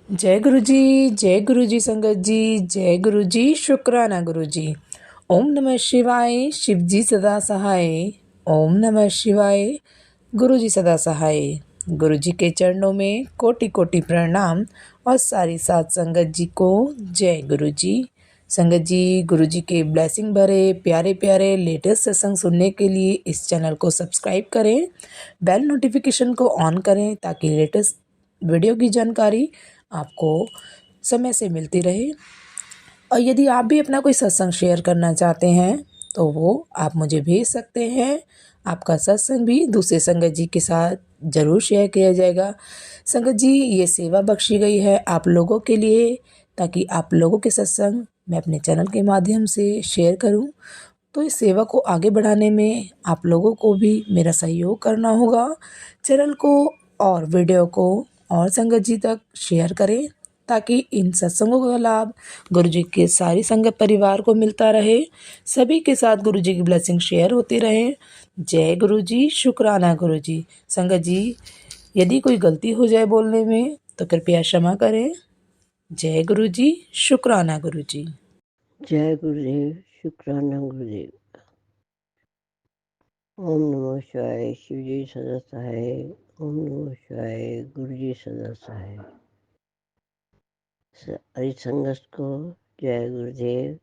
जय गुरु जी संगत जी। जय गुरु जी, शुक्राना गुरु जी। ओम नमः शिवाय, शिव जी सदा सहाय। ओम नमः शिवाय, गुरु जी सदा सहाय। गुरु जी के चरणों में कोटि कोटि प्रणाम और सारी साथ संगत जी को जय गुरु जी। संगत जी, गुरु जी के ब्लेसिंग भरे प्यारे प्यारे लेटेस्ट सत्संग सुनने के लिए इस चैनल को सब्सक्राइब करें, बेल नोटिफिकेशन को ऑन करें ताकि लेटेस्ट वीडियो की जानकारी आपको समय से मिलती रहे। और यदि आप भी अपना कोई सत्संग शेयर करना चाहते हैं तो वो आप मुझे भेज सकते हैं। आपका सत्संग भी दूसरे संगत जी के साथ ज़रूर शेयर किया जाएगा। संगत जी, ये सेवा बख्शी गई है आप लोगों के लिए, ताकि आप लोगों के सत्संग मैं अपने चैनल के माध्यम से शेयर करूं। तो इस सेवा को आगे बढ़ाने में आप लोगों को भी मेरा सहयोग करना होगा। चैनल को और वीडियो को और संगत जी तक शेयर करें ताकि इन सत्संगों का लाभ गुरु जी के सारी संगत परिवार को मिलता रहे। सभी के साथ गुरु जी की ब्लेसिंग शेयर होती रहे। जय गुरु जी, शुक्राना गुरु जी। संगत जी, यदि कोई गलती हो जाए बोलने में तो कृपया क्षमा करें। जय गुरु जी, शुक्राना गुरु जी। जय गुरुदेव, शुक्राना गुरुदेव। ओम नमः शिवाय, शिव जी सदा सहाय। ओम नमः शिवाय, गुरु जी सदा सहाय। हरिसंगत को जय गुरुदेव।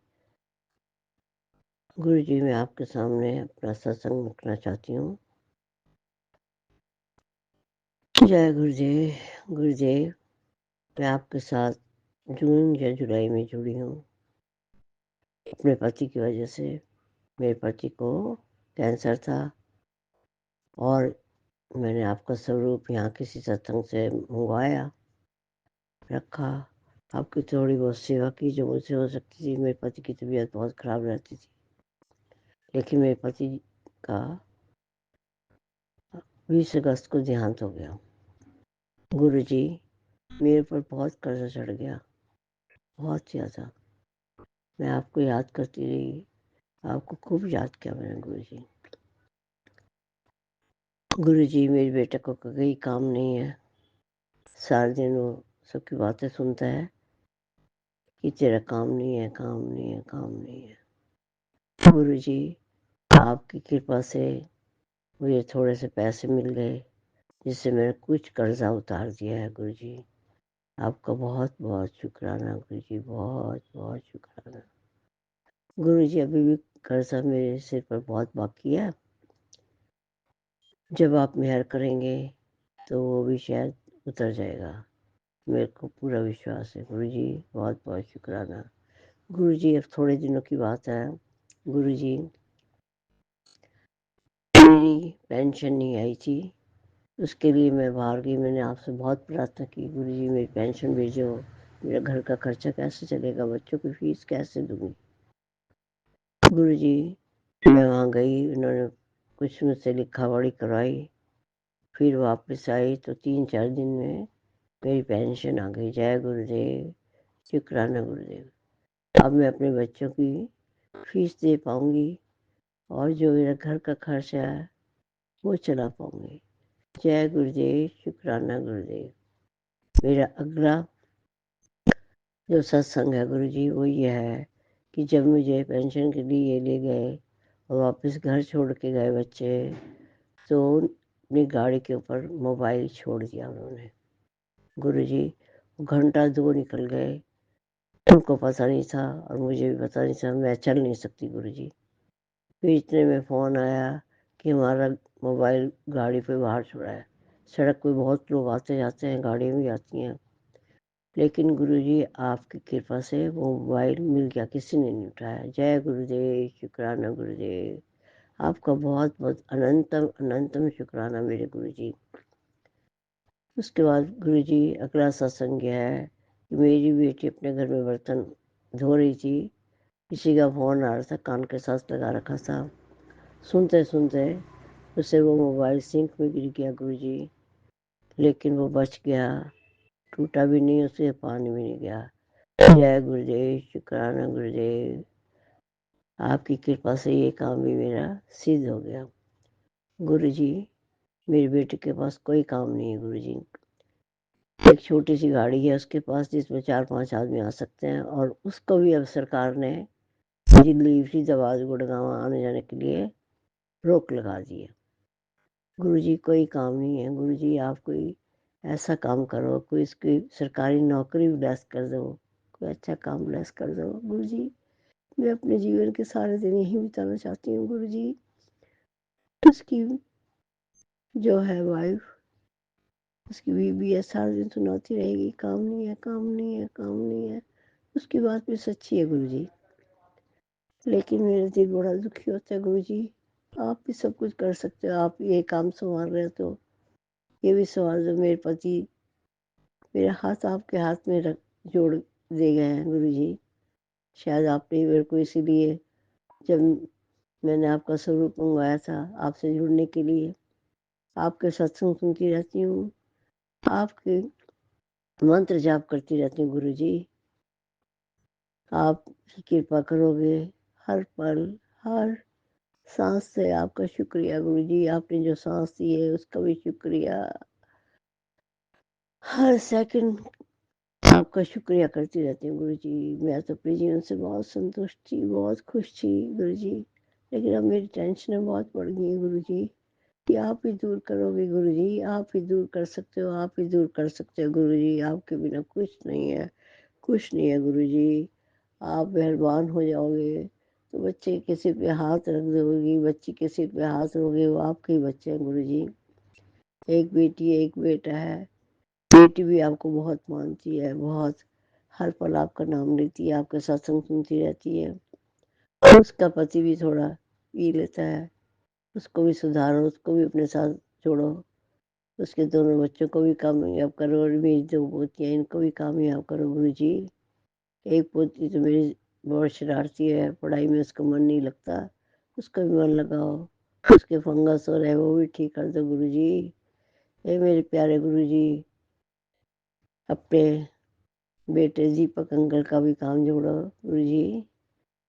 गुरु जी, मैं आपके सामने अपना सत्संग रखना चाहती हूँ। जय गुरुदेव। गुरुदेव, मैं आपके साथ जून या जुलाई में जुड़ी हूँ। अपने पति की वजह से मेरे पति को कैंसर था और मैंने आपका स्वरूप यहाँ किसी सत्संग से मंगवाया, रखा। आपकी थोड़ी बहुत सेवा की जो मुझसे हो सकती थी। मेरे पति की तबीयत बहुत ख़राब रहती थी, लेकिन मेरे पति का 20 अगस्त को देहांत हो गया। गुरु जी, मेरे पर बहुत कर्जा चढ़ गया, बहुत ज़्यादा। मैं आपको याद करती रही, आपको खूब याद किया मैंने गुरु जी। गुरु जी, मेरे बेटे को कहीं काम नहीं है। सारे दिन वो सबकी बातें सुनता है कि तेरा काम नहीं है, काम नहीं है, काम नहीं है। गुरु जी, आपकी कृपा से मुझे थोड़े से पैसे मिल गए, जिससे मैंने कुछ कर्जा उतार दिया है। गुरु जी, आपका बहुत बहुत शुक्राना। गुरु जी, बहुत बहुत शुक्राना। गुरु जी, अभी भी कर्जा मेरे सिर पर बहुत बाकी है। जब आप मेहर करेंगे तो वो भी शायद उतर जाएगा, मेरे को पूरा विश्वास है। गुरु जी, बहुत बहुत शुक्राना। गुरु जी, अब थोड़े दिनों की बात है। गुरु जी, मेरी पेंशन नहीं आई थी, उसके लिए मैं बाहर गई। मैंने आपसे बहुत प्रार्थना की, गुरु जी मेरी पेंशन भेजो, मेरा घर का खर्चा कैसे चलेगा, बच्चों की फीस कैसे दूंगी। गुरु जी, मैं वहाँ गई, उन्होंने कुछ मुझसे लिखा पढ़ी करवाई, फिर वापस आई तो 3-4 दिन में मेरी पेंशन आ गई। जय गुरुदेव, शुक्राना गुरुदेव। अब मैं अपने बच्चों की फीस दे पाऊंगी और जो मेरा घर का खर्चा है वो चला पाऊंगी। जय गुरुदेव, शुक्राना गुरुदेव। मेरा अगला जो सत्संग है गुरु जी, वो ये है कि जब मुझे पेंशन के लिए ले गए और वापस घर छोड़ के गए बच्चे, तो अपनी गाड़ी के ऊपर मोबाइल छोड़ दिया उन्होंने। गुरु जी, घंटा 2 निकल गए, उनको पता नहीं था और मुझे भी पता नहीं था, मैं चल नहीं सकती गुरु जी। फिर इतने में फ़ोन आया कि हमारा मोबाइल गाड़ी पे बाहर छोड़ा है। सड़क पे बहुत लोग आते जाते हैं, गाड़ियाँ भी आती हैं, लेकिन गुरुजी आपकी कृपा से वो मोबाइल मिल गया, किसी ने नहीं उठाया। जय गुरुदेव, शुक्राना गुरुदेव। आपका बहुत बहुत अनंतम अनंतम शुक्राना मेरे गुरुजी। उसके बाद गुरुजी, अगला सत्संग यह है कि मेरी बेटी अपने घर में बर्तन धो रही थी, किसी का फ़ोन आ रहा था, कान के साथ लगा रखा था। सुनते सुनते उससे वो मोबाइल सिंक में गिर गया गुरुजी, लेकिन वो बच गया, टूटा भी नहीं, उससे पानी भी नहीं गया। जय गुरुदेव, शुक्राना गुरुदेव। आपकी कृपा से ये काम भी मेरा सिद्ध हो गया। गुरु जी, मेरे बेटे के पास कोई काम नहीं है गुरु जी, एक छोटी सी गाड़ी है उसके पास जिसमें 4-5 आदमी आ सकते हैं, और उसको भी अब सरकार ने दिल्ली फरीदाबाद गुड़गांव आने जाने के लिए रोक लगा दी है। गुरुजी कोई काम नहीं है, गुरुजी आप कोई ऐसा काम करो, कोई इसकी सरकारी नौकरी ब्लेस कर दो, कोई अच्छा काम ब्लेस कर दो गुरुजी। मैं अपने जीवन के सारे दिन यही बिताना चाहती हूँ गुरुजी। उसकी जो है वाइफ, उसकी बीवी है, सारे दिन सुनाती रहेगी काम नहीं है, काम नहीं है, काम नहीं है। उसकी बात भी सच्ची है गुरुजी, लेकिन मेरा दिल बड़ा दुखी होता है गुरुजी। आप भी सब कुछ कर सकते हो, आप ये काम संभाल रहे हो तो ये भी संभाल दो। मेरे पति मेरा हाथ आपके हाथ में रख जोड़ दे गए हैं गुरुजी। शायद आपने मेरे को इसीलिए, जब मैंने आपका स्वरूप मंगवाया था आपसे जुड़ने के लिए, आपके सत्संग सुनती रहती हूँ, आपके मंत्र जाप करती रहती हूँ गुरुजी। आप कृपा करोगे हर पल, हर सांस से। आपका शुक्रिया गुरुजी, आपने जो सांस दी है उसका भी शुक्रिया। हर सेकंड आपका शुक्रिया करती रहती हूँ गुरुजी। मैं तो अपने जीवन से बहुत संतुष्ट थी, बहुत खुश थी गुरुजी, लेकिन अब मेरी टेंशनें बहुत बढ़ गई हैं गुरुजी। कि आप ही दूर करोगे गुरुजी, आप ही दूर कर सकते हो, आप ही दूर कर सकते हो गुरुजी। आपके बिना कुछ नहीं है, कुछ नहीं है गुरुजी। आप मेहरबान हो जाओगे तो बच्चे किसी पे हाथ रख दोगी, बच्ची किसी पे हाथ रखोगे, वो आपके ही बच्चे हैं गुरुजी। एक बेटी एक बेटा है, बेटी भी आपको बहुत मानती है, बहुत, हर पल आपका नाम लेती है, आपके सत्संग सुनती रहती है। उसका पति भी थोड़ा पी लेता है, उसको भी सुधारो, उसको भी अपने साथ जोड़ो। उसके दोनों बच्चों को भी कामयाब करो, और मेरी 2 पोतियाँ इनको भी कामयाब करो गुरुजी। एक पोती तो मेरी बहुत शरारती है, पढ़ाई में उसका मन नहीं लगता, उसका भी मन लगाओ। उसके फंगस हो रहे वो भी ठीक कर दो गुरुजी। हे मेरे प्यारे गुरुजी, अपने बेटे दीपक अंकल का भी काम जोड़ो गुरुजी।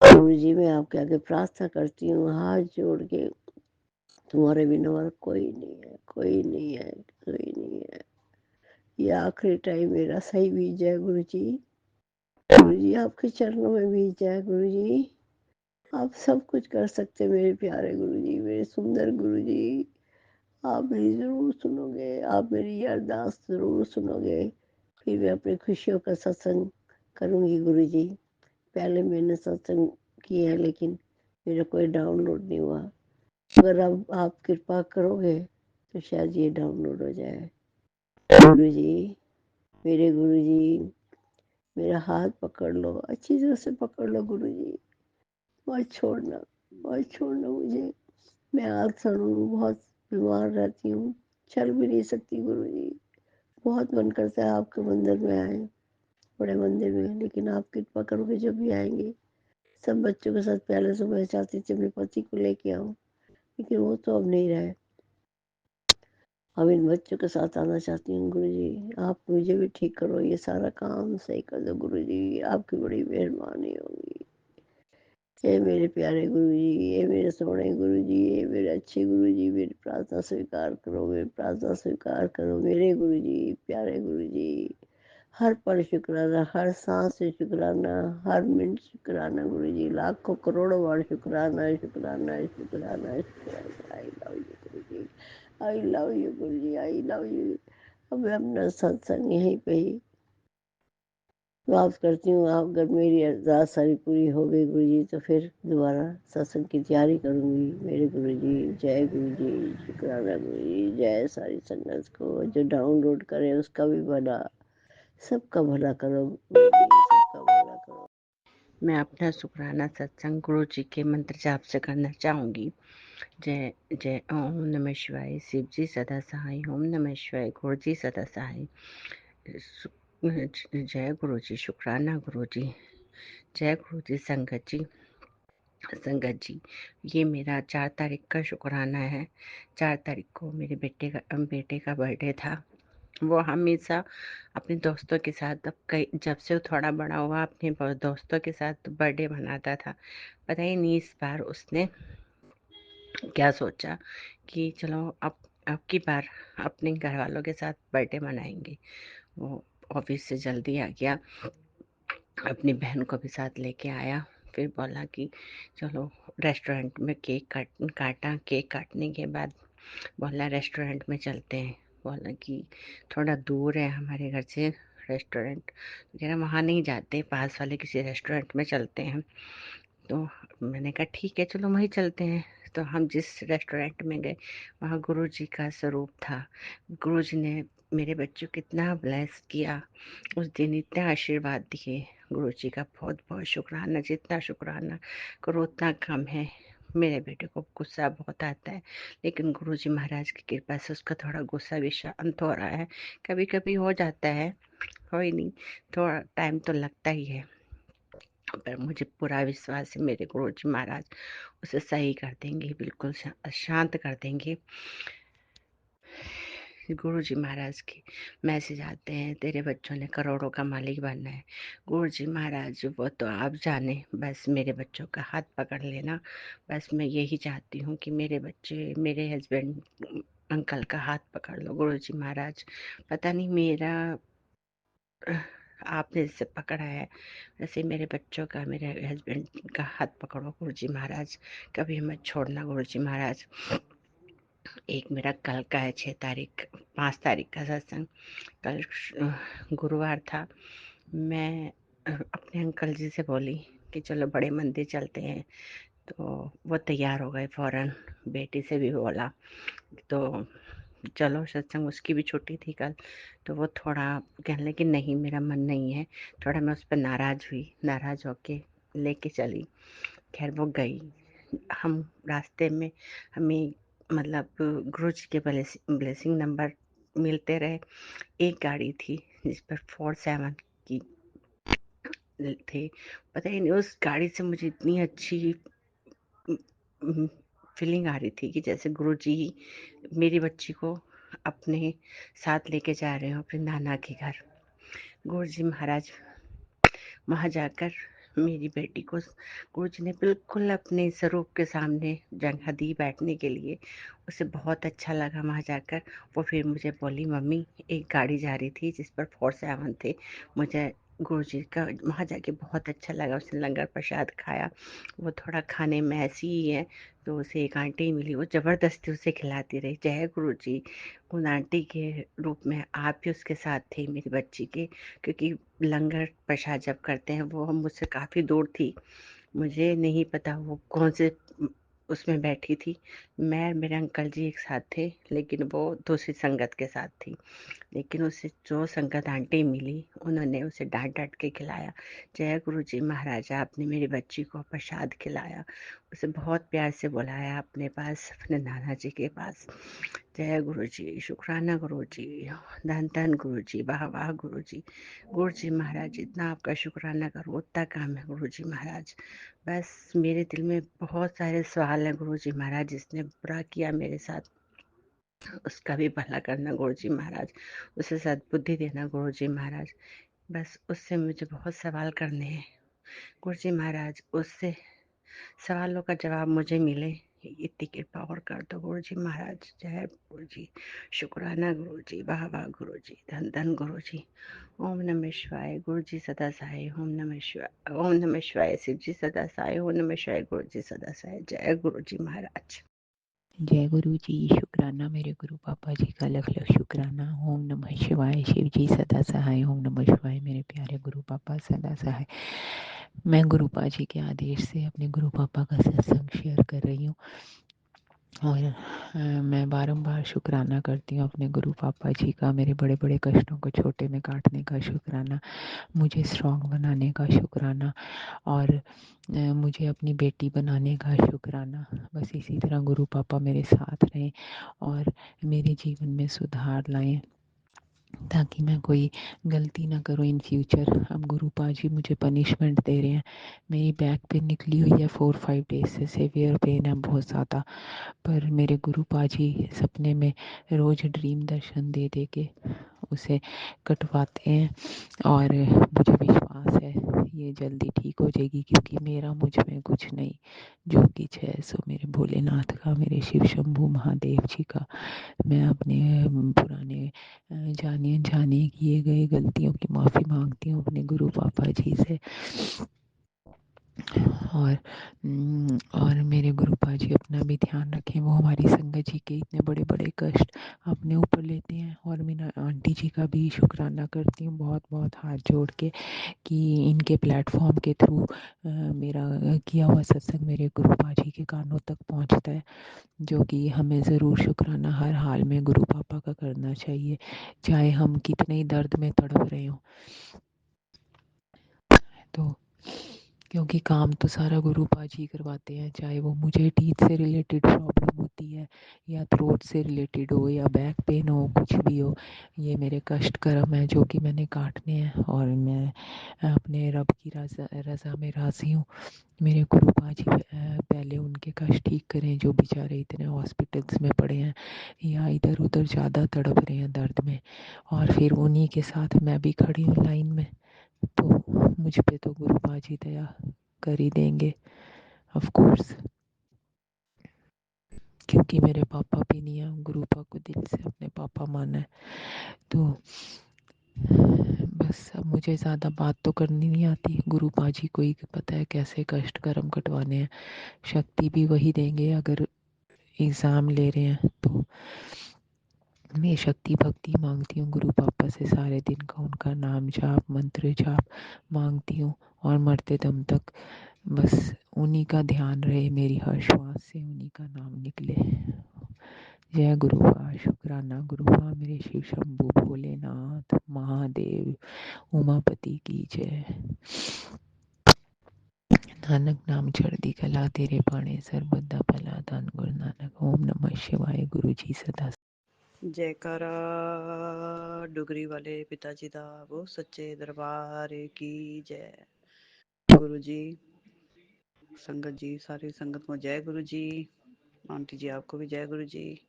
गुरुजी मैं आपके आगे प्रार्थना करती हूँ हाथ जोड़ के, तुम्हारे बिना और कोई नहीं है, कोई नहीं है, कोई नहीं है। ये आखिरी टाइम मेरा सही बीत जाए गुरुजी। गुरुजी आपके चरणों में बीत जाए गुरुजी। आप सब कुछ कर सकते मेरे प्यारे गुरुजी, मेरे सुंदर गुरुजी। आप मेरी ज़रूर सुनोगे, आप मेरी ये अरदास ज़रूर सुनोगे। फिर मैं अपनी खुशियों का सत्संग करूँगी गुरुजी। पहले मैंने सत्संग किए हैं लेकिन मेरा कोई डाउनलोड नहीं हुआ। अगर अब आप कृपा करोगे तो शायद ये डाउनलोड हो जाए गुरुजी। मेरे गुरुजी, मेरा हाथ पकड़ लो, अच्छी तरह से पकड़ लो गुरुजी। मत छोड़ना, मत छोड़ना मुझे। मैं अक्सर बहुत बीमार रहती हूँ, चल भी नहीं सकती गुरुजी। बहुत मन करता है आपके मंदिर में आए, बड़े मंदिर में, लेकिन आप कृपा करोगे जब भी आएंगे। सब बच्चों के साथ पहले तो मैं चाहती थी अपने पति को लेके आऊँ, लेकिन वो तो अब नहीं रहे। अब इन बच्चों के साथ आना चाहती हूँ गुरुजी। आप मुझे भी ठीक करो, ये सारा काम सही कर दो गुरुजी, आपकी बड़ी मेहरबानी होगी। हे मेरे प्यारे गुरुजी, ये मेरे सोने गुरुजी, ये मेरे अच्छे गुरुजी, मेरी प्रार्थना स्वीकार करो, मेरी प्रार्थना स्वीकार करो मेरे गुरुजी, प्यारे गुरुजी। हर पल शुक्राना, हर सांस से शुक्राना, हर मिनट शुक्राना गुरुजी। लाखों करोड़ों बार शुक्राना, शुक्राना, शुक्राना, शुक्राना। आई love you Guruji, I love you Guruji, I love you. अब मैं अपना सत्संग यहीं पे ही समाप्त करती हूँ। आप अगर मेरी अरदास सारी पूरी हो गई गुरुजी तो फिर दोबारा सत्संग की तैयारी करूँगी। मेरे गुरुजी, जय गुरुजी, शुक्राना गुरुजी, जय सारी संगत को। जो डाउनलोड करे उसका भी भला, सबका भला करो गुरुजी, सबका भला करो। मैं अपना शुक्राना सत्संग गुरु जी के मंत्र जाप से करना चाहूँगी। जय जय ओम नमः शिवाय, शिव जी सदा सहाय, ओम नमः शिवाय, गुरु जी सदा सहाय। जय गुरु जी, शुक्राना गुरु जी, जय गुरु जी। संगत जी, ये मेरा 4 तारीख का शुक्राना है। 4 तारीख को मेरे बेटे का बर्थडे था। वो हमेशा अपने दोस्तों के साथ, अब कई जब से वो थोड़ा बड़ा हुआ, अपने दोस्तों के साथ बर्थडे मनाता था। पता ही नहीं इस बार उसने क्या सोचा कि चलो अब की बार अपने घर वालों के साथ बर्थडे मनाएंगे। वो ऑफिस से जल्दी आ गया, अपनी बहन को भी साथ लेके आया। फिर बोला कि चलो रेस्टोरेंट में काटा। केक काटने के बाद बोला रेस्टोरेंट में चलते हैं। बोला कि थोड़ा दूर है हमारे घर से रेस्टोरेंट, तो कह रहा वहाँ नहीं जाते, पास वाले किसी रेस्टोरेंट में चलते हैं। तो मैंने कहा ठीक है चलो वहीं चलते हैं। तो हम जिस रेस्टोरेंट में गए वहाँ गुरुजी का स्वरूप था। गुरुजी ने मेरे बच्चों को इतना ब्लेस किया, उस दिन इतना आशीर्वाद दिए। गुरुजी का बहुत बहुत शुक्राना, जितना शुक्राना करो उतना कम है। मेरे बेटे को गुस्सा बहुत आता है, लेकिन गुरुजी महाराज की कृपा से उसका थोड़ा गुस्सा भी शांत हो रहा है। कभी कभी हो जाता है, कोई नहीं, थोड़ा टाइम तो लगता ही है, पर मुझे पूरा विश्वास है मेरे गुरुजी महाराज उसे सही कर देंगे, बिल्कुल शांत कर देंगे। गुरुजी महाराज के मैसेज आते हैं, तेरे बच्चों ने करोड़ों का मालिक बनना है। गुरुजी महाराज वो तो आप जाने, बस मेरे बच्चों का हाथ पकड़ लेना। बस मैं यही चाहती हूँ कि मेरे बच्चे, मेरे हस्बैंड अंकल का हाथ पकड़ लो गुरुजी महाराज। पता नहीं मेरा आपने जिससे पकड़ा है वैसे मेरे बच्चों का, मेरे हस्बैंड का हाथ पकड़ो गुरुजी महाराज, कभी मत छोड़ना गुरुजी महाराज। एक मेरा कल का है 6 तारीख, 5 तारीख का सत्संग। कल गुरुवार था। मैं अपने अंकल जी से बोली कि चलो बड़े मंदिर चलते हैं, तो वो तैयार हो गए फौरन। बेटी से भी बोला तो चलो सत्संग, उसकी भी छुट्टी थी कल, तो वो थोड़ा कहने लगी नहीं मेरा मन नहीं है। थोड़ा मैं उस पर नाराज हुई, नाराज होके लेके चली। खैर वो गई। हम रास्ते में हमें मतलब गुरु जी के ब्लेसिंग नंबर मिलते रहे। एक गाड़ी थी जिस पर 47 की थे। पता ही नहीं उस गाड़ी से मुझे इतनी अच्छी फीलिंग आ रही थी कि जैसे गुरु जी मेरी बच्ची को अपने साथ लेके जा रहे हो अपने नाना के घर। गुरु जी महाराज वहाँ जाकर मेरी बेटी को गुरुजी ने बिल्कुल अपने स्वरूप के सामने जगह दी बैठने के लिए। उसे बहुत अच्छा लगा वहाँ जाकर। वो फिर मुझे बोली मम्मी एक गाड़ी जा रही थी जिस पर 47 थे, मुझे गुरुजी का वहाँ जाके बहुत अच्छा लगा। उसने लंगर प्रसाद खाया। वो थोड़ा खाने में ऐसी ही है, तो उसे एक आंटी मिली, वो ज़बरदस्ती उसे खिलाती रही। जय गुरुजी। उन आंटी के रूप में आप भी उसके साथ थे मेरी बच्ची के, क्योंकि लंगर प्रसाद जब करते हैं वो हम मुझसे काफ़ी दूर थी। मुझे नहीं पता वो कौन से उसमें बैठी थी। मैं और मेरे अंकल जी एक साथ थे, लेकिन वो दूसरी संगत के साथ थी। लेकिन उसे जो संगत आंटी मिली उन्होंने उसे डांट डांट के खिलाया। जय गुरु जी महाराज, आपने मेरी बच्ची को प्रसाद खिलाया। उसे बहुत प्यार से बुलाया अपने पास, अपने नाना जी के पास। जय गुरु जी, शुक्राना गुरु जी, धन धन गुरु जी, वाह वाह गुरु जी। गुरु जी महाराज जितना आपका शुक्राना करो उतना काम है गुरु जी महाराज। बस मेरे दिल में बहुत सारे सवाल हैं गुरु जी महाराज। जिसने बुरा किया मेरे साथ उसका भी भला करना गुरु जी महाराज, उसे सद्बुद्धि देना गुरु जी महाराज। बस उससे मुझे बहुत सवाल करने हैं गुरु जी महाराज, उससे सवालों का जवाब मुझे मिले, इतनी कृपा और कर दो गुरु जी महाराज। जय गुरु जी, शुक्राना गुरु जी, वाह वाह गुरु जी, धन धन गुरु जी। ओम नमः शिवाय, गुरु जी सदा सहाय। ओम नमः शिवाय, ओम नमः शिवाय, शिव जी सदा सहाय। ओम नमः शिवाय, गुरु जी सदा सहाय। जय गुरु जी महाराज। जय गुरु जी, शुक्राना मेरे गुरु पापा जी का लख लख शुक्राना। ओम नमः शिवाय, शिव जी सदा सहाय। ओम नमः शिवाय, मेरे प्यारे गुरु पापा सदा सहाय। मैं गुरु पा जी के आदेश से अपने गुरु पापा का सत्संग शेयर कर रही हूँ, और मैं बारंबार शुक्राना करती हूँ अपने गुरु पापा जी का, मेरे बड़े बड़े कष्टों को छोटे में काटने का शुक्राना, मुझे स्ट्रॉन्ग बनाने का शुक्राना, और मुझे अपनी बेटी बनाने का शुक्राना। बस इसी तरह गुरु पापा मेरे साथ रहें और मेरे जीवन में सुधार लाएं, ताकि मैं कोई गलती ना करूँ इन फ्यूचर। अब गुरु पा जी मुझे पनिशमेंट दे रहे हैं। मेरी बैक पेन निकली हुई है 4-5 डेज से, सेवियर पेन है बहुत ज़्यादा, पर मेरे गुरु पा जी सपने में रोज़ ड्रीम दर्शन दे दे के उसे कटवाते हैं, और मुझे विश्वास है ये जल्दी ठीक हो जाएगी, क्योंकि मेरा मुझ में कुछ नहीं, जो कुछ है सो मेरे भोलेनाथ का, मेरे शिव शंभू महादेव जी का। मैं अपने पुराने जाने अनजाने किए गए गलतियों की माफ़ी मांगती हूँ अपने गुरु पापा जी से। और मेरे गुरुपा जी अपना भी ध्यान रखें, वो हमारी संगत जी के इतने बड़े बड़े कष्ट अपने ऊपर लेते हैं। और मैं आंटी जी का भी शुक्राना करती हूँ बहुत बहुत हाथ जोड़ के, कि इनके प्लेटफॉर्म के थ्रू मेरा किया हुआ सत्संग मेरे गुरुपा जी के कानों तक पहुँचता है, जो कि हमें ज़रूर शुक्राना हर हाल में गुरु पापा का करना चाहिए, चाहे हम कितने ही दर्द में तड़प रहे हों। तो क्योंकि काम तो सारा गुरु पाजी करवाते हैं, चाहे वो मुझे टीथ से रिलेटेड प्रॉब्लम होती है, या थ्रोट से रिलेटेड हो, या बैक पेन हो, कुछ भी हो। ये मेरे कष्ट कर्म है जो कि मैंने काटने हैं, और मैं अपने रब की रज़ा में राज़ी हूँ। मेरे गुरु पाजी पहले उनके कष्ट ठीक करें, जो बेचारे इतने हॉस्पिटल्स में पड़े हैं या इधर उधर ज़्यादा तड़प रहे हैं दर्द में, और फिर उन्हीं के साथ मैं भी खड़ी हूँ लाइन में। तो मुझ पे तो गुरु पाजी दया कर ही देंगे ऑफ कोर्स, क्योंकि मेरे पापा भी नहीं है, गुरु पा को दिल से अपने पापा माना है। तो बस अब मुझे ज़्यादा बात तो करनी नहीं आती, गुरु पाजी को ही पता है कैसे कष्ट कर्म कटवाने हैं। शक्ति भी वही देंगे अगर एग्ज़ाम ले रहे हैं। तो मैं शक्ति भक्ति मांगती हूँ गुरु पापा से, सारे दिन का उनका नाम जाप मंत्र जाप मांगती हूँ, और मरते दम तक बस उन्हीं का ध्यान रहे, मेरी हर श्वास से उन्हीं का नाम निकले। जय गुरुवा, शुक्राना गुरुवा, मेरे शिव शंभू भोलेनाथ महादेव उमापति की जय। नानक नाम चढ़दी कला, तेरे पाणे सर्वदा भला, धन गुरु नानक। ओम नमः शिवाय। गुरु जी सदा जयकारा डुगरी वाले पिताजी दा, वो सच्चे दरबार की जय। गुरु जी, संगत जी, सारी संगत को जय गुरु जी। आंटी जी आपको भी जय गुरु जी।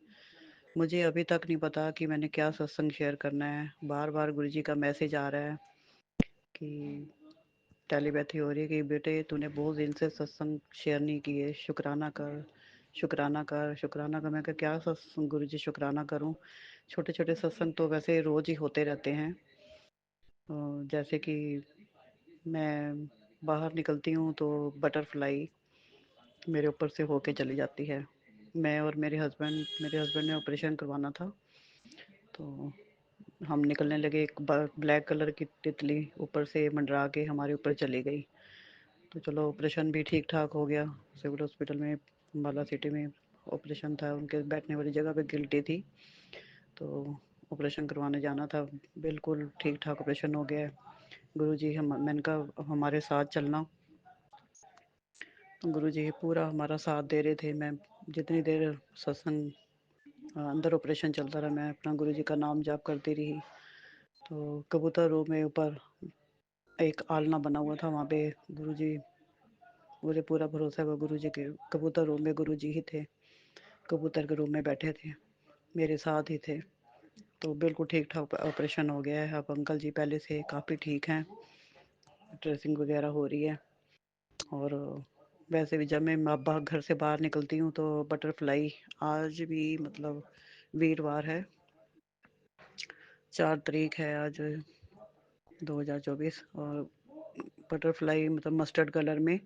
मुझे अभी तक नहीं पता कि मैंने क्या सत्संग शेयर करना है। बार बार गुरु जी का मैसेज आ रहा है कि टेलीपैथी हो रही है कि बेटे तूने बहुत दिन से सत्संग शेयर नहीं किए, शुक्राना कर शुक्राना कर शुक्राना कर। मैं क्या सत्संग गुरु जी शुक्राना करूं। छोटे छोटे सत्संग तो वैसे रोज ही होते रहते हैं। जैसे कि मैं बाहर निकलती हूँ तो बटरफ्लाई मेरे ऊपर से होके चली जाती है। मैं और मेरे हस्बैंड ने ऑपरेशन करवाना था, तो हम निकलने लगे, एक ब्लैक कलर की तितली ऊपर से मंडरा के हमारे ऊपर चली गई। तो चलो ऑपरेशन भी ठीक ठाक हो गया। सिविल हॉस्पिटल में अम्बाला सिटी में ऑपरेशन था, उनके बैठने वाली जगह पे गिल्टी थी, तो ऑपरेशन करवाने जाना था। बिल्कुल ठीक ठाक ऑपरेशन हो गया। गुरुजी मैंने कहा हमारे साथ चलना। गुरुजी पूरा हमारा साथ दे रहे थे। मैं जितनी देर सत्संग अंदर ऑपरेशन चलता रहा, मैं अपना गुरुजी का नाम जाप करती रही। तो कबूतर रूम में ऊपर एक आलना बना हुआ था, वहाँ पे गुरुजी, मुझे पूरा भरोसा है गुरुजी के कबूतर रूम में गुरुजी ही थे, कबूतर के रूम में बैठे थे, मेरे साथ ही थे। तो बिल्कुल ठीक ठाक ऑपरेशन हो गया है। अब अंकल जी पहले से काफ़ी ठीक हैं, ड्रेसिंग वगैरह हो रही है। और वैसे भी जब मैं घर से बाहर निकलती हूँ तो बटरफ्लाई, आज भी मतलब वीरवार है, 4 तारीख है आज 2024, और बटरफ्लाई मतलब मस्टर्ड कलर में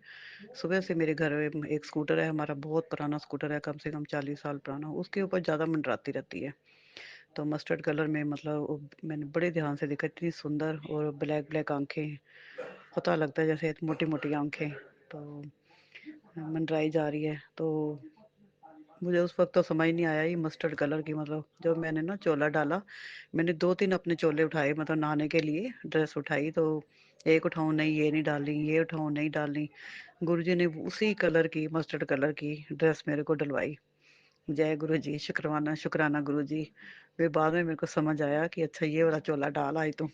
सुबह से मेरे घर में एक स्कूटर है, हमारा बहुत पुराना स्कूटर है, कम से कम 40 साल पुराना, उसके ऊपर ज़्यादा मंडराती रहती है। तो मस्टर्ड कलर में मतलब मैंने बड़े ध्यान से देखा, इतनी सुंदर, और ब्लैक ब्लैक आंखें, पता लगता है जैसे मोटी मोटी आंखें, तो मंडराई जा रही है। तो मुझे उस वक्त तो समझ नहीं आया ये मस्टर्ड कलर की, मतलब जब मैंने ना चोला डाला, मैंने 2-3 अपने चोले उठाए, मतलब नहाने के लिए ड्रेस उठाई, तो एक उठाऊं नहीं ये नहीं डालनी, ये उठाऊं नहीं डालनी। गुरुजी ने उसी कलर की मस्टर्ड कलर की ड्रेस मेरे को डलवाई। जय गुरु जी, शुक्राना शुक्राना गुरु जी। फिर बाद में मेरे को समझ आया कि अच्छा ये वाला चोला डाल आई तुम।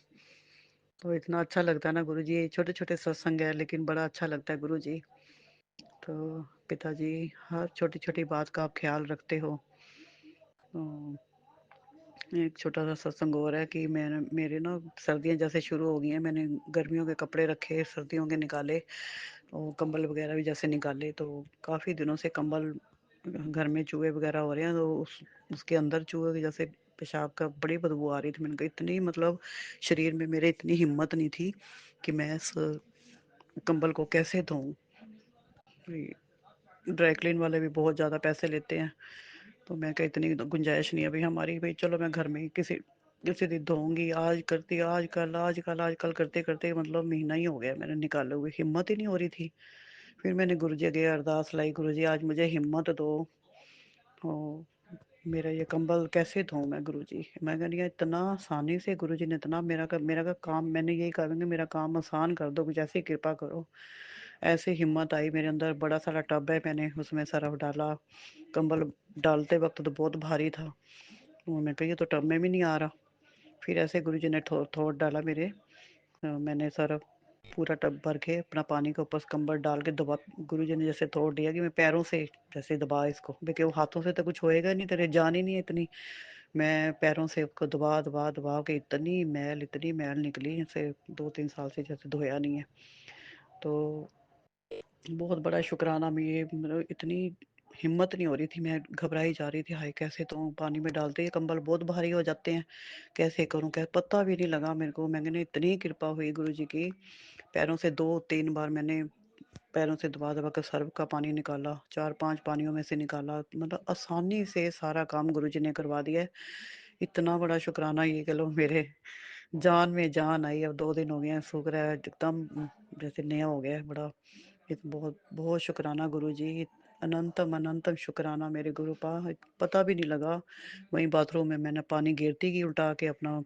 तो इतना अच्छा लगता है ना गुरु जी, छोटे छोटे सत्संग है लेकिन बड़ा अच्छा लगता है गुरु जी। तो पिताजी हर छोटी छोटी बात का आप ख्याल रखते हो। एक छोटा-सा सत्संग और है कि मैंने मेरे ना सर्दियाँ जैसे शुरू हो गई हैं, मैंने गर्मियों के कपड़े रखे, सर्दियों के निकाले और कंबल वगैरह भी जैसे निकाले, तो काफ़ी दिनों से कंबल घर में चूहे वगैरह हो रहे हैं, तो उसके अंदर चूहे के जैसे पेशाब का बड़ी बदबू आ रही थी। मैंने कहा इतनी मतलब शरीर में मेरे इतनी हिम्मत नहीं थी कि मैं इस कंबल को कैसे धोऊँ। ड्राई क्लीन वाले भी बहुत ज़्यादा पैसे लेते हैं, तो मैं कहा इतनी गुंजाइश नहीं है भाई हमारी, भाई चलो मैं घर में ही किसी किसी दिन धोऊंगी। आज करती आजकल करते करते मतलब महीना ही हो गया मैंने निकाले हुए, हिम्मत ही नहीं हो रही थी। फिर मैंने गुरु जी आगे अरदास लाई, गुरु जी आज मुझे हिम्मत दो, तो मेरा ये कंबल कैसे धोऊं मैं गुरु जी। मैं कह रही हूँ इतना आसानी से गुरु जी ने इतना मेरा का काम, मैंने यही कहा कि मेरा काम आसान कर दो, कुछ ऐसी कृपा करो। ऐसे हिम्मत आई मेरे अंदर, बड़ा सारा टब है, मैंने उसमें सरफ डाला। कंबल डालते वक्त तो बहुत भारी था, तो मैं कही ये तो टब में भी नहीं आ रहा। फिर ऐसे गुरु जी ने थोड़ डाला मेरे, मैंने सरफ पूरा टब भर के अपना पानी के ऊपर कंबल डाल के दबा, गुरु जी ने जैसे तोड़ दिया कि मैं पैरों से जैसे दबा इसको, क्योंकि वो हाथों से तो कुछ होएगा नहीं, तेरे जान ही नहीं है इतनी। मैं पैरों से उसको दबा दबा दबा के इतनी मैल निकली जैसे 2-3 साल से जैसे धोया नहीं है। तो बहुत बड़ा शुक्राना, मैं ये मतलब इतनी हिम्मत नहीं हो रही थी, मैं घबराई जा रही थी, हाय कैसे तो पानी में डालते ही कंबल बहुत भारी हो जाते हैं, कैसे करूं, क्या पता भी नहीं लगा मेरे को। मैंने इतनी कृपा हुई गुरु जी की, पैरों से 2-3 बार मैंने पैरों से दबा दबा कर सर्फ का पानी निकाला, 4-5 पानियों में से निकाला, मतलब आसानी से सारा काम गुरु जी ने करवा दिया है। इतना बड़ा शुक्राना, ये कह लो मेरे जान में जान आई। अब 2 दिन हो गए हैं, शुक्र है एकदम जैसे नया हो गया है बड़ा। बहुत बहुत शुक्राना गुरु जी, अनंतम अनंतम शुक्राना मेरे गुरु पा। पता भी नहीं लगा, वहीं बाथरूम में मैंने पानी गिरती गई उल्टा के, अपना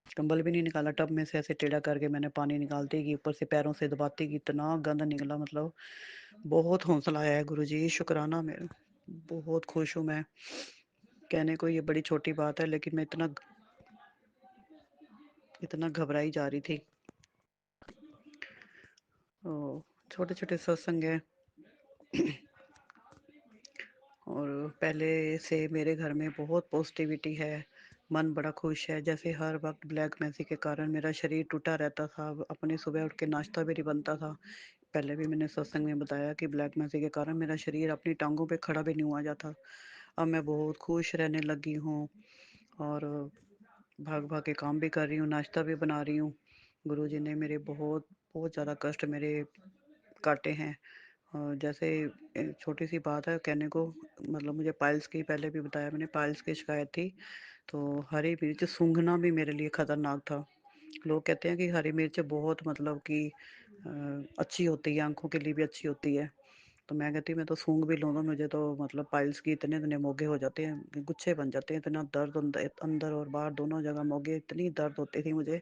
कंबल भी नहीं निकाला टब में से, ऐसे टेढ़ा करके मैंने पानी निकालती गई, ऊपर से पैरों से दबाती गई, इतना गंद निकला। मतलब बहुत हौसला आया है गुरु जी, शुक्राना मेरा। बहुत खुश हूँ मैं, कहने को ये बड़ी छोटी बात है, लेकिन मैं इतना घबराई जा रही थी। छोटे छोटे सत्संग है, और पहले से मेरे घर में बहुत पॉजिटिविटी है, मन बड़ा खुश है। जैसे हर वक्त ब्लैक मैजिक के कारण मेरा शरीर टूटा रहता था, अपने सुबह उठ के नाश्ता भी नहीं बनता था। पहले भी मैंने सत्संग में बताया कि ब्लैक मैजिक के कारण मेरा शरीर अपनी टांगों पे खड़ा भी नहीं हुआ जाता। अब मैं बहुत खुश रहने लगी हूँ, और भाग भाग के काम भी कर रही हूँ, नाश्ता भी बना रही हूँ। गुरु जी ने मेरे बहुत बहुत ज़्यादा कष्ट मेरे काटे हैं। जैसे छोटी सी बात है कहने को, मतलब मुझे पाइल्स की, पहले भी बताया मैंने, पाइल्स की शिकायत थी। तो हरी मिर्च सूंघना भी मेरे लिए खतरनाक था। लोग कहते हैं कि हरी मिर्च बहुत मतलब कि अच्छी होती है, आंखों के लिए भी अच्छी होती है। तो मैं कहती मैं तो सूंघ भी लूँ तो मुझे तो मतलब पाइल्स की इतने इतने मोगे हो जाते हैं, गुच्छे बन जाते हैं, इतना दर्द अंदर और बाहर दोनों जगह मोगे, इतनी दर्द होती थी मुझे।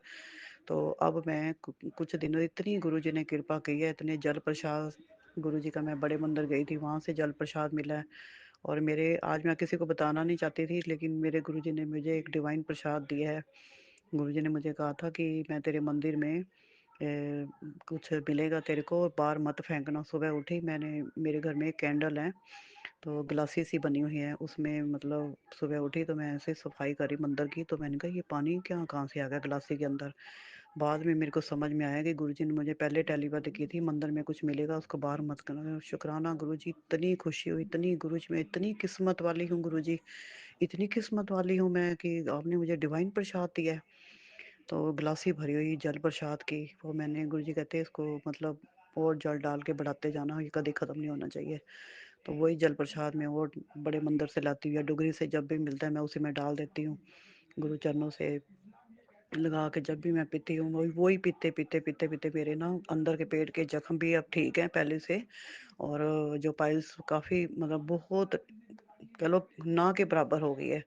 तो अब मैं कुछ दिनों, इतनी गुरु जी ने कृपा की है, इतने जल प्रसाद गुरु जी का, मैं बड़े मंदिर गई थी, वहाँ से जल प्रसाद मिला है। और मेरे, आज मैं किसी को बताना नहीं चाहती थी, लेकिन मेरे गुरु जी ने मुझे एक डिवाइन प्रसाद दिया है। गुरु जी ने मुझे कहा था कि मैं तेरे मंदिर में कुछ मिलेगा तेरे को, बाहर मत फेंकना। सुबह उठी मैंने, मेरे घर में एक कैंडल है, तो ग्लासी सी बनी हुई है उसमें, मतलब सुबह उठी तो मैं ऐसे सफाई करी मंदिर की, तो मैंने कहा ये पानी क्या कहाँ से आ गया ग्लासी के अंदर। बाद में मेरे को समझ में आया कि गुरुजी ने मुझे पहले टेलीपैथी की थी, मंदिर में कुछ मिलेगा उसको बाहर मत करना। शुक्राना गुरुजी, इतनी खुशी हुई, इतनी गुरुजी, मैं इतनी किस्मत वाली हूँ गुरुजी, इतनी किस्मत वाली हूँ मैं कि आपने मुझे डिवाइन प्रसाद दिया है। तो गिलासी भरी हुई जल प्रसाद की, वो मैंने, गुरुजी कहते हैं इसको मतलब और जल डाल के बढ़ाते जाना, ये कभी ख़त्म नहीं होना चाहिए। तो वही जल प्रसाद में और बड़े मंदिर से लाती हूँ या डुगरी से जब भी मिलता है मैं उसी में डाल देती हूँ, गुरु चरणों से लगा के जब भी मैं पीती हूँ, वही पीते पीते पीते पीते मेरे ना अंदर के पेट के जख्म भी अब ठीक हैं पहले से। और जो पाइल्स काफ़ी मतलब बहुत कह लो ना के बराबर हो गई है।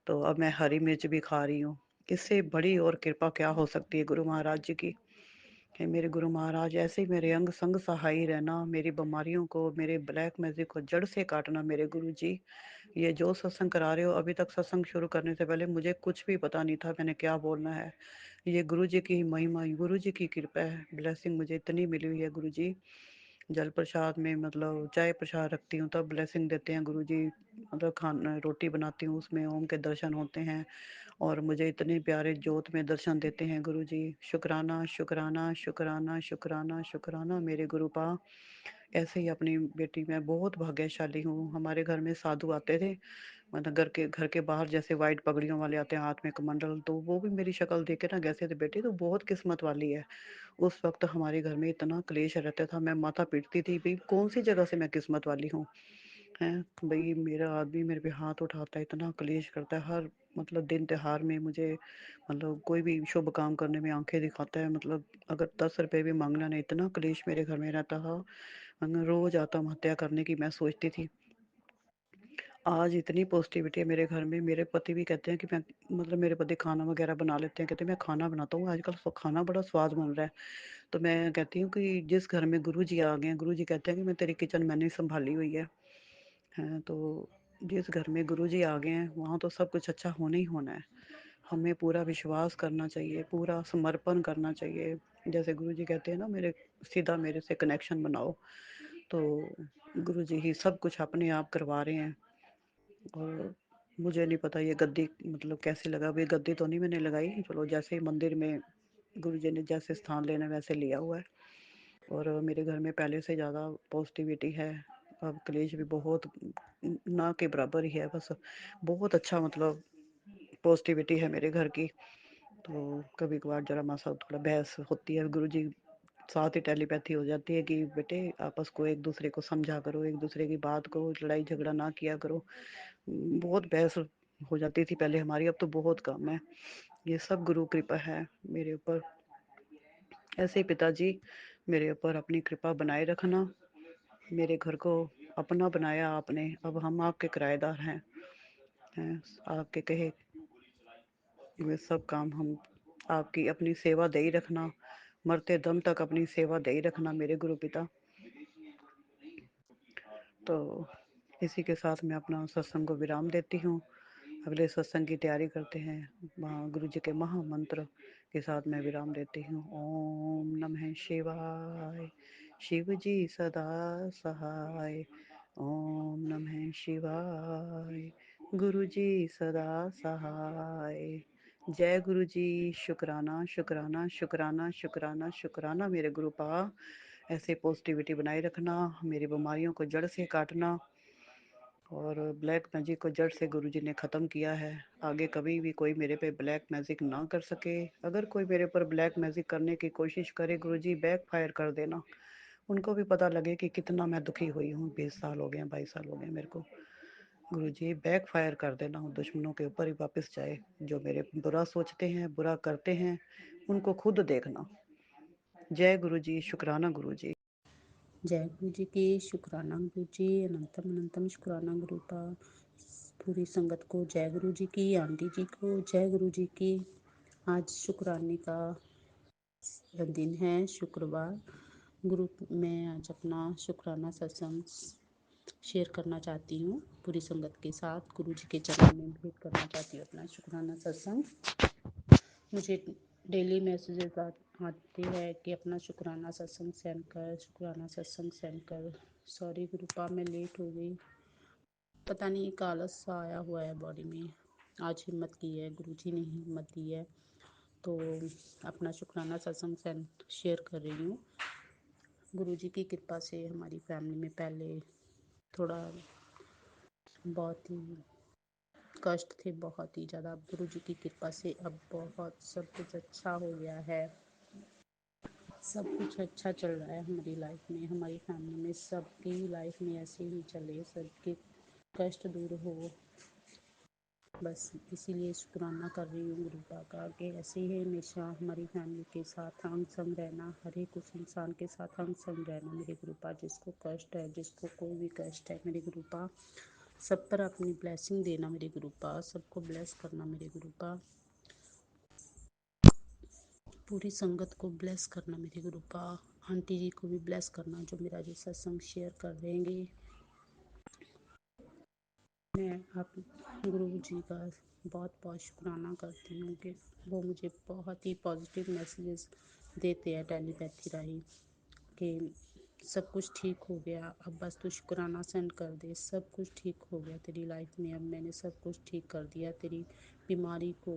तो अब मैं हरी मिर्च भी खा रही हूँ। इससे बड़ी और कृपा क्या हो सकती है गुरु महाराज जी की। हे मेरे गुरु महाराज, ऐसे ही मेरे अंग संग सहाय रहना, मेरी बीमारियों को, मेरे ब्लैक मैजिक को जड़ से काटना मेरे गुरु जी। ये जो सत्संग करा रहे हो, अभी तक सत्संग शुरू करने से पहले मुझे कुछ भी पता नहीं था मैंने क्या बोलना है। ये गुरु जी की महिमा, गुरु जी की कृपा है, ब्लेसिंग मुझे इतनी मिली हुई है गुरु जी। जल प्रसाद में मतलब चाय प्रसाद रखती हूँ तब ब्लेसिंग देते हैं गुरुजी। मतलब खाना रोटी बनाती हूँ उसमें ओम के दर्शन होते हैं और मुझे इतने प्यारे ज्योत में दर्शन देते हैं गुरुजी। शुक्राना शुक्राना शुक्राना शुक्राना शुक्राना मेरे गुरुपा। ऐसे ही अपनी बेटी मैं बहुत भाग्यशाली हूँ। हमारे घर में साधु आते थे, मतलब घर के बाहर जैसे वाइट पगड़ियों वाले आते हैं हाथ में कमंडल, तो वो भी मेरी शक्ल देख के ना कहते थे बेटी तो बहुत किस्मत वाली है। उस वक्त हमारे घर में इतना क्लेश रहता था, मैं माथा पीटती थी भाई कौन सी जगह से मैं किस्मत वाली हूँ। हैं भाई मेरा आदमी मेरे पे हाथ उठाता है, इतना क्लेश करता है हर मतलब दिन त्योहार में मुझे, मतलब कोई भी शुभ काम करने में आंखें दिखाता है। मतलब अगर 10 रुपए भी मांगना नहीं, इतना क्लेश मेरे घर में रहता था। मैं रोज आत्महत्या करने की मैं सोचती थी। आज इतनी पॉजिटिविटी है मेरे घर में। मेरे पति भी कहते हैं कि मैं मतलब मेरे पति खाना वगैरह बना लेते हैं, कहते हैं मैं खाना बनाता हूँ आजकल खाना बड़ा स्वाद बन रहा है। तो मैं कहती हूँ कि जिस घर में गुरुजी आ गए हैं, गुरुजी कहते हैं कि मैं तेरी किचन मैंने संभाली हुई है। हैं तो जिस घर में गुरुजी आ गए हैं वहाँ तो सब कुछ अच्छा होना ही होना है। हमें पूरा विश्वास करना चाहिए, पूरा समर्पण करना चाहिए। जैसे गुरुजी कहते हैं ना मेरे सीधा मेरे से कनेक्शन बनाओ, तो गुरुजी ही सब कुछ अपने आप करवा रहे हैं। और मुझे नहीं पता ये गद्दी मतलब कैसे लगा, भाई गद्दी तो नहीं मैंने लगाई, चलो जैसे ही मंदिर में गुरुजी ने जैसे स्थान लेना वैसे लिया हुआ है। और मेरे घर में पहले से ज़्यादा पॉजिटिविटी है। अब क्लेश भी बहुत ना के बराबर ही है, बस बहुत अच्छा मतलब पॉजिटिविटी है मेरे घर की। तो कभी कभार जरा मासा थोड़ा बहस होती है, गुरुजी साथ ही टेलीपैथी हो जाती है कि बेटे आपस को एक दूसरे को समझा करो, एक दूसरे की बात को लड़ाई झगड़ा ना किया करो। बहुत बहस हो जाती थी पहले हमारी, अब तो बहुत कम है। ये सब गुरु कृपा है मेरे ऊपर। ऐसे ही पिताजी मेरे ऊपर अपनी कृपा बनाए रखना। मेरे घर को अपना बनाया आपने, अब हम आपके किराएदार हैं। आपके कहे वे सब काम हम आपकी अपनी सेवा दे ही रखना, मरते दम तक अपनी सेवा दे ही रखना मेरे गुरु पिता। तो इसी के साथ मैं अपना सत्संग को विराम देती हूँ। अगले सत्संग की तैयारी करते हैं। गुरु जी के महामंत्र के साथ मैं विराम देती हूँ। ओम नमः शिवाय, शिव जी सदा सहाय। ओम नमः शिवाय, गुरु जी सदा सहाय। जय गुरु जी। शुक्राना शुक्राना शुक्राना शुक्राना शुक्राना मेरे गुरु पा। ऐसे पॉजिटिविटी बनाए रखना, मेरी बीमारियों को जड़ से काटना और ब्लैक मैजिक को जड़ से गुरुजी ने ख़त्म किया है। आगे कभी भी कोई मेरे पे ब्लैक मैजिक ना कर सके। अगर कोई मेरे पर ब्लैक मैजिक करने की कोशिश करे गुरुजी बैक फायर कर देना। उनको भी पता लगे कि कितना मैं दुखी हुई हूँ। 20 साल हो गए, 22 साल हो गए मेरे को। गुरुजी बैक फायर कर देना, दुश्मनों के ऊपर ही वापस जाए। जो मेरे बुरा सोचते हैं, बुरा करते हैं, उनको खुद देखना। जय गुरुजी। शुक्राना गुरुजी। जय गुरु जी की। शुक्राना गुरु जी। अनंतम अनंतम शुक्राना गुरु का। पूरी संगत को जय गुरु जी की। आंटी जी को जय गुरु जी की। आज शुक्राने का दिन है, शुक्रवार। गुरु मैं आज अपना शुक्राना सत्संग शेयर करना चाहती हूँ पूरी संगत के साथ। गुरु जी के चरणों में भेंट करना चाहती हूँ अपना शुक्राना सत्संग। मुझे डेली मैसेजेस आते हैं कि अपना शुक्राना सत्संग सेंड कर, शुक्राना सत्संग सेंड कर। सॉरी गुरुपा मैं लेट हो गई, पता नहीं एक आलस सा आया हुआ है बॉडी में। आज हिम्मत की है, गुरुजी ने हिम्मत दी है, तो अपना शुक्राना सत्संग सेंड शेयर कर रही हूँ। गुरुजी की कृपा से हमारी फैमिली में पहले थोड़ा बहुत ही कष्ट थे, बहुत ही ज़्यादा। गुरु जी की कृपा से अब बहुत सब कुछ अच्छा हो गया है। सब कुछ अच्छा चल रहा है हमारी लाइफ में, हमारी फैमिली में। सबकी लाइफ में ऐसे ही चले, सबके कष्ट दूर हो, बस इसीलिए शुक्राना कर रही हूँ गुरु बाबा का कि ऐसे ही हमेशा हमारी फैमिली के साथ हम संग रहना, हर एक उस इंसान के साथ हम संग रहना मेरे गुरु बाबा। जिसको कष्ट है, जिसको कोई भी कष्ट है मेरे गुरु बाबा, सब पर अपनी ब्लेसिंग देना मेरे गुरु बाबा, सबको ब्लेस करना मेरे गुरु बाबा, पूरी संगत को ब्लेस करना मेरे गुरु बाबा। आंटी जी को भी ब्लेस करना जो मेरा जो सत्संग शेयर कर देंगे। मैं आप गुरु जी का बहुत बहुत शुक्राना करती हूँ कि वो मुझे बहुत ही पॉजिटिव मैसेजेस देते हैं टेलीपैथी राही कि सब कुछ ठीक हो गया, अब बस तू शुक्राना सेंड कर दे, सब कुछ ठीक हो गया तेरी लाइफ में। अब मैंने सब कुछ ठीक कर दिया, तेरी बीमारी को,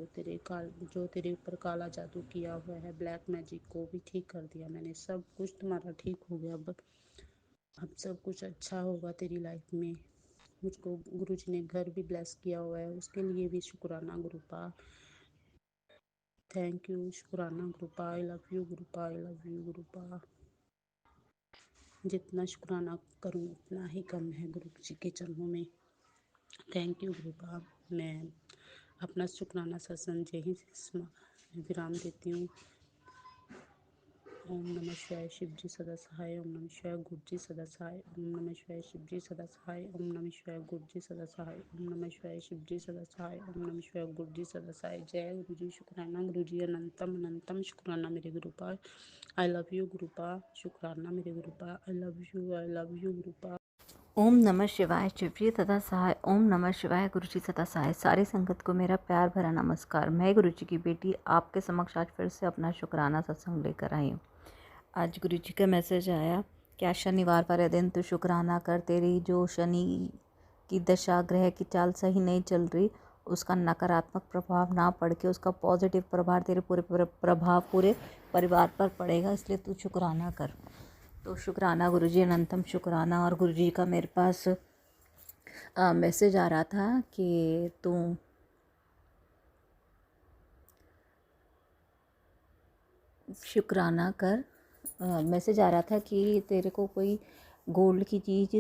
जो तेरे ऊपर काला जादू किया हुआ है, ब्लैक मैजिक को भी ठीक कर दिया मैंने। सब कुछ तुम्हारा ठीक हो गया। अब सब कुछ अच्छा होगा तेरी लाइफ में। मुझको गुरुजी ने घर भी ब्लेस किया हुआ है, उसके लिए भी शुक्राना गुरुपा। थैंक यू शुक्राना Gurupa. I love you Gurupa, I love you Gurupa. जितना शुक्राना करूँ उतना ही कम है गुरु जी के चरणों में। Thank you गुरुपा। मैं अपना शुक्राना सत्संग यहीं से विराम देती हूँ। ओम नमः शिवाय शिव जी सदा सहाय। ओम नमः शिवाय गुरु जी सदा सहाय। ओम नमः शिवाय शिव जी सदा सहाय। ओम नमः शिवाय गुरु जी सदा सहाय। ओम नमः शिवाय शिव जी सदा सहाय। ओम नमः शिवाय गुरु जी सदा सहाय। जय गुरु जी। शुक्राना गुरु जी। अनंतम अनंतम शुक्राना मेरे गुरुपा। I love you गुरुपा। शुक्राना मेरे गुरुपा। I love you गुरुपा। ओम नमः शिवाय शिव जी सदा सहाय। ओम नमः शिवाय गुरु जी सदा सहाय। सारी संगत को मेरा प्यार भरा नमस्कार। मैं गुरु जी की बेटी आपके समक्ष आज फिर से अपना शुक्राना सत्संग लेकर आई हूँ। आज गुरु जी का मैसेज आया, क्या शनिवार वाले दिन तू शुक्राना कर, तेरी जो शनि की दशा ग्रह की चाल सही नहीं चल रही, उसका नकारात्मक प्रभाव ना पड़ के उसका पॉजिटिव प्रभाव तेरे पूरे परिवार पर पड़ेगा, इसलिए तू शुक्राना कर। तो शुक्राना गुरुजी, अनंतम शुक्राना। और गुरुजी का मेरे पास मैसेज आ रहा था कि तू शुक्राना कर। मैसेज आ रहा था कि तेरे को कोई गोल्ड की चीज़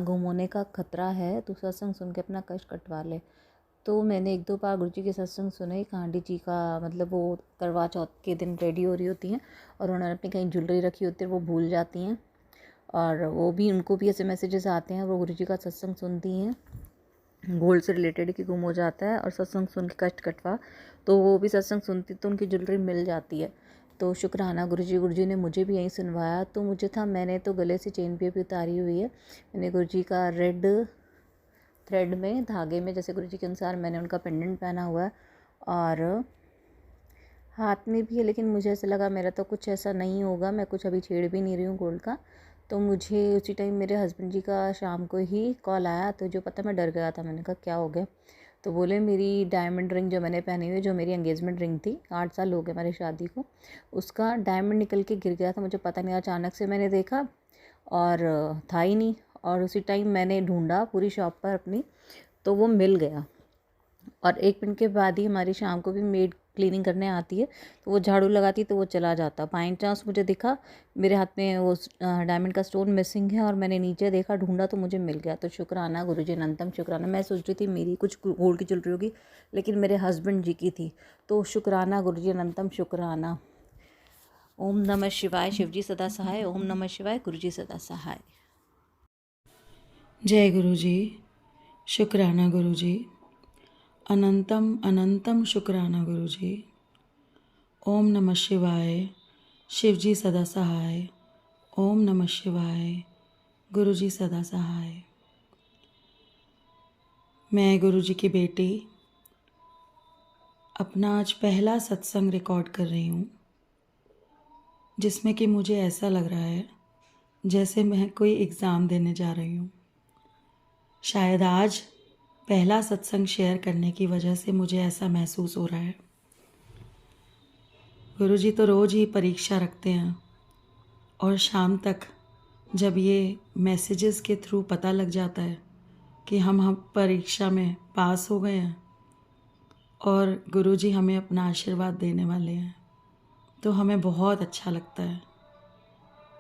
गुम होने का खतरा है, तू सत्संग सुन के अपना कष्ट कटवा ले। तो मैंने 1-2 बार गुरुजी के सत्संग सुने। कांडी जी का मतलब वो करवा चौथ के दिन रेडी हो रही होती हैं और उन्होंने अपनी कहीं ज्वेलरी रखी होती है, वो भूल जाती हैं और वो भी उनको भी ऐसे मैसेजेस आते हैं, वो गुरुजी का सत्संग सुनती हैं गोल्ड से रिलेटेड कि गुम हो जाता है और सत्संग सुन के कष्ट कटवा, तो वो भी सत्संग सुनती तो उनकी ज्वेलरी मिल जाती है। तो शुक्राना गुरुजी ने मुझे भी यहीं सुनवाया। तो मुझे था, मैंने तो गले से चेन भी उतारी हुई है। मैंने गुरुजी का रेड थ्रेड में धागे में जैसे गुरुजी के अनुसार मैंने उनका पेंडेंट पहना हुआ है और हाथ में भी है, लेकिन मुझे ऐसा लगा मेरा तो कुछ ऐसा नहीं होगा, मैं कुछ अभी छेड़ भी नहीं रही हूँ गोल्ड का। तो मुझे उसी टाइम मेरे हस्बैंड जी का शाम को ही कॉल आया, तो जो पता मैं डर गया था। मैंने कहा क्या हो गया? तो बोले मेरी डायमंड रिंग जो मैंने पहनी हुई, जो मेरी एंगेजमेंट रिंग थी, 8 साल हो गए हमारी शादी को, उसका डायमंड निकल के गिर गया था। मुझे पता नहीं, अचानक से मैंने देखा और था ही नहीं। और उसी टाइम मैंने ढूंढा पूरी शॉप पर अपनी, तो वो मिल गया। और 1 मिनट के बाद ही हमारी शाम को भी मेड क्लीनिंग करने आती है, तो वो झाड़ू लगाती तो वो चला जाता। बाई चांस मुझे दिखा मेरे हाथ में वो डायमंड का स्टोन मिसिंग है और मैंने नीचे देखा, ढूंढा तो मुझे मिल गया। तो शुक्राना गुरुजी, अनंतम शुक्राना। मैं सोच रही थी मेरी कुछ गोल्ड की ज्वेलरी होगी, लेकिन मेरे हस्बैंड जी की थी। तो शुक्राना गुरुजी, अनंतम शुक्राना। ओम नमः शिवाय शिव जी सदा सहाय। ओम नमः शिवाय गुरु जी सदा सहाय। जय गुरु जी। शुक्राना गुरु जी। अनंतम अनंतम शुक्राना गुरु जी। ओम नमः शिवाय शिव जी सदा सहाय। ओम नमः शिवाय गुरु जी सदा सहाय। मैं गुरु जी की बेटी अपना आज पहला सत्संग रिकॉर्ड कर रही हूँ, जिसमें कि मुझे ऐसा लग रहा है जैसे मैं कोई एग्ज़ाम देने जा रही हूँ। शायद आज पहला सत्संग शेयर करने की वजह से मुझे ऐसा महसूस हो रहा है। गुरुजी तो रोज़ ही परीक्षा रखते हैं और शाम तक जब ये मैसेजेस के थ्रू पता लग जाता है कि हम परीक्षा में पास हो गए हैं और गुरुजी हमें अपना आशीर्वाद देने वाले हैं, तो हमें बहुत अच्छा लगता है।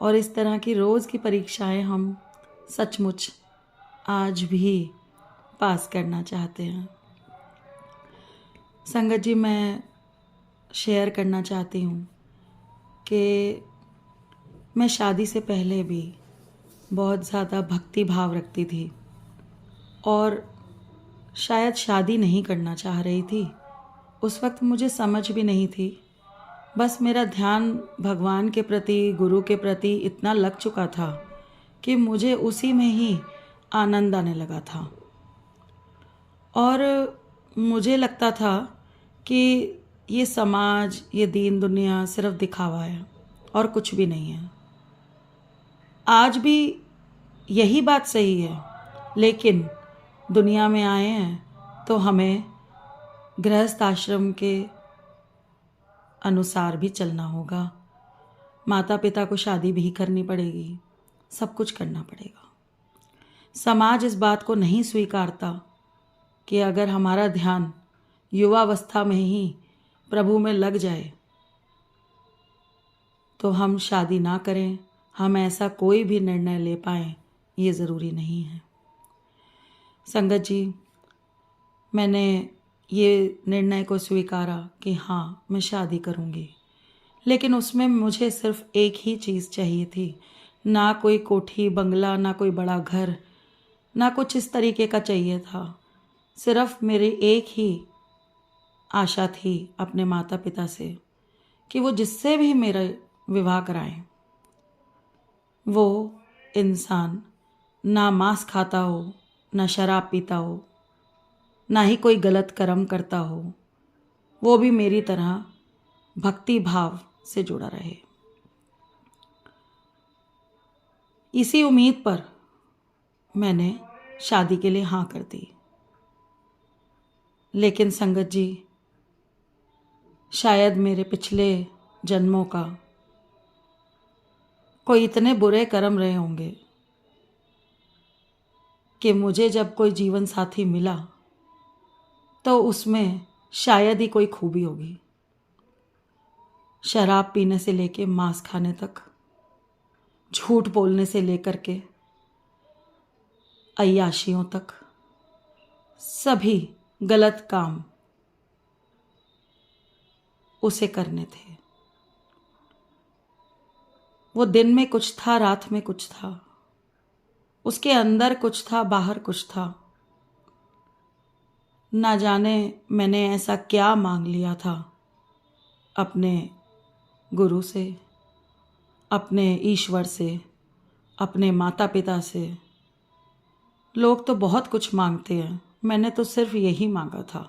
और इस तरह की रोज़ की परीक्षाएं हम सचमुच आज भी पास करना चाहते हैं। संगत जी, मैं शेयर करना चाहती हूँ कि मैं शादी से पहले भी बहुत ज़्यादा भक्ति भाव रखती थी और शायद शादी नहीं करना चाह रही थी। उस वक्त मुझे समझ भी नहीं थी, बस मेरा ध्यान भगवान के प्रति, गुरु के प्रति इतना लग चुका था कि मुझे उसी में ही आनंद आने लगा था। और मुझे लगता था कि ये समाज, ये दीन दुनिया सिर्फ दिखावा है और कुछ भी नहीं है। आज भी यही बात सही है, लेकिन दुनिया में आए हैं तो हमें गृहस्थ आश्रम के अनुसार भी चलना होगा। माता पिता को शादी भी करनी पड़ेगी, सब कुछ करना पड़ेगा। समाज इस बात को नहीं स्वीकारता कि अगर हमारा ध्यान युवावस्था में ही प्रभु में लग जाए तो हम शादी ना करें, हम ऐसा कोई भी निर्णय ले पाएं, ये ज़रूरी नहीं है। संगत जी, मैंने ये निर्णय को स्वीकारा कि हाँ, मैं शादी करूँगी, लेकिन उसमें मुझे सिर्फ एक ही चीज़ चाहिए थी। ना कोई कोठी बंगला, ना कोई बड़ा घर, ना कुछ इस तरीके का चाहिए था। सिर्फ मेरी एक ही आशा थी अपने माता पिता से कि वो जिससे भी मेरा विवाह कराएं, वो इंसान ना मांस खाता हो, ना शराब पीता हो, ना ही कोई गलत कर्म करता हो, वो भी मेरी तरह भक्ति भाव से जुड़ा रहे। इसी उम्मीद पर मैंने शादी के लिए हाँ कर दी। लेकिन संगत जी, शायद मेरे पिछले जन्मों का कोई इतने बुरे कर्म रहे होंगे कि मुझे जब कोई जीवन साथी मिला तो उसमें शायद ही कोई खूबी होगी। शराब पीने से लेके मांस खाने तक, झूठ बोलने से लेकर के अय्याशियों तक, सभी गलत काम उसे करने थे। वो दिन में कुछ था, रात में कुछ था, उसके अंदर कुछ था, बाहर कुछ था। ना जाने मैंने ऐसा क्या मांग लिया था अपने गुरु से, अपने ईश्वर से, अपने माता पिता से। लोग तो बहुत कुछ मांगते हैं, मैंने तो सिर्फ यही मांगा था।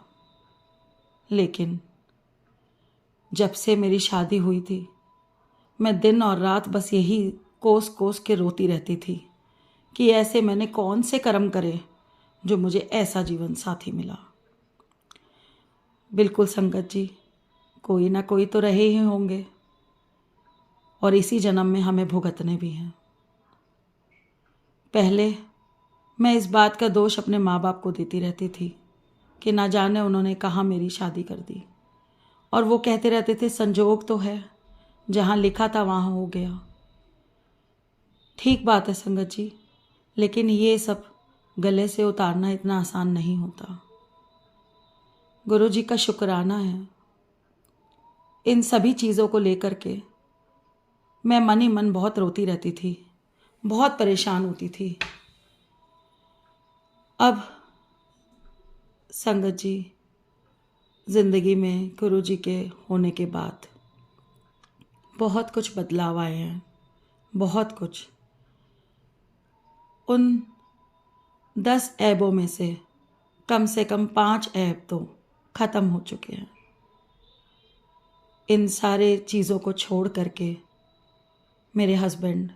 लेकिन जब से मेरी शादी हुई थी, मैं दिन और रात बस यही कोस कोस के रोती रहती थी कि ऐसे मैंने कौन से कर्म करे जो मुझे ऐसा जीवन साथी मिला। बिल्कुल संगत जी, कोई ना कोई तो रहे ही होंगे और इसी जन्म में हमें भुगतने भी हैं। पहले मैं इस बात का दोष अपने माँ बाप को देती रहती थी कि ना जाने उन्होंने कहाँ मेरी शादी कर दी, और वो कहते रहते थे संजोग तो है, जहाँ लिखा था वहाँ हो गया। ठीक बात है संगत जी, लेकिन ये सब गले से उतारना इतना आसान नहीं होता। गुरु जी का शुक्राना है, इन सभी चीज़ों को लेकर के मैं मन ही मन बहुत रोती रहती थी, बहुत परेशान होती थी। अब संगत जी, ज़िंदगी में गुरु जी के होने के बाद बहुत कुछ बदलाव आए हैं, बहुत कुछ। उन 10 ऐबों में से कम 5 ऐब तो ख़त्म हो चुके हैं। इन सारे चीज़ों को छोड़ करके मेरे हस्बैंड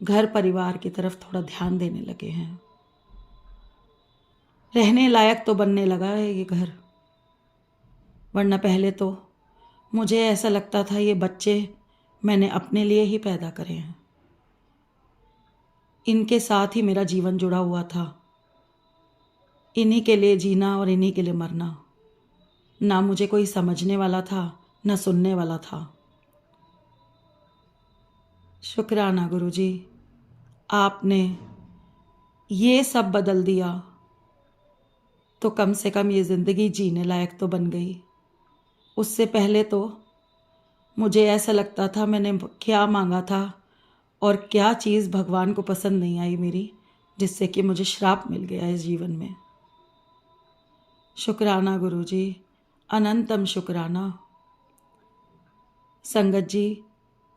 घर परिवार की तरफ थोड़ा ध्यान देने लगे हैं। रहने लायक तो बनने लगा है ये घर, वरना पहले तो मुझे ऐसा लगता था ये बच्चे मैंने अपने लिए ही पैदा करे हैं, इनके साथ ही मेरा जीवन जुड़ा हुआ था, इन्हीं के लिए जीना और इन्हीं के लिए मरना। ना मुझे कोई समझने वाला था, ना सुनने वाला था। शुक्राना गुरु जी, आपने ये सब बदल दिया तो कम से कम ये ज़िंदगी जीने लायक तो बन गई। उससे पहले तो मुझे ऐसा लगता था मैंने क्या मांगा था और क्या चीज़ भगवान को पसंद नहीं आई मेरी, जिससे कि मुझे श्राप मिल गया इस जीवन में। शुक्राना गुरु जी, अनंतम शुक्राना। संगत जी,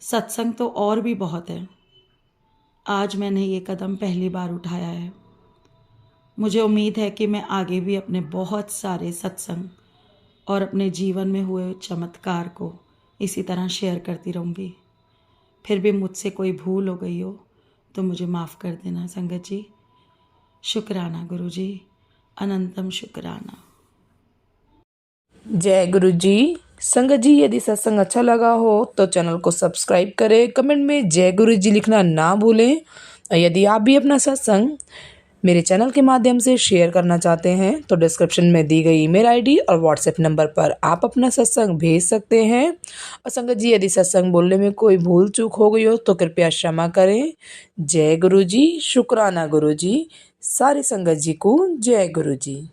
सत्संग तो और भी बहुत है। आज मैंने ये कदम पहली बार उठाया है। मुझे उम्मीद है कि मैं आगे भी अपने बहुत सारे सत्संग और अपने जीवन में हुए चमत्कार को इसी तरह शेयर करती रहूँगी। फिर भी मुझसे कोई भूल हो गई हो तो मुझे माफ़ कर देना संगत जी। शुक्राना गुरु जी, अनंतम शुक्राना। जय गुरु जी। संगत जी, यदि सत्संग अच्छा लगा हो तो चैनल को सब्सक्राइब करें, कमेंट में जय गुरु जी लिखना ना भूलें। और यदि आप भी अपना सत्संग मेरे चैनल के माध्यम से शेयर करना चाहते हैं तो डिस्क्रिप्शन में दी गई ईमेल आईडी और व्हाट्सएप नंबर पर आप अपना सत्संग भेज सकते हैं। और संगत जी, यदि सत्संग बोलने में कोई भूल चूक हो गई हो तो कृपया क्षमा करें। जय गुरु जी, शुक्राना गुरु जी। सारी संगत जी को जय गुरु जी।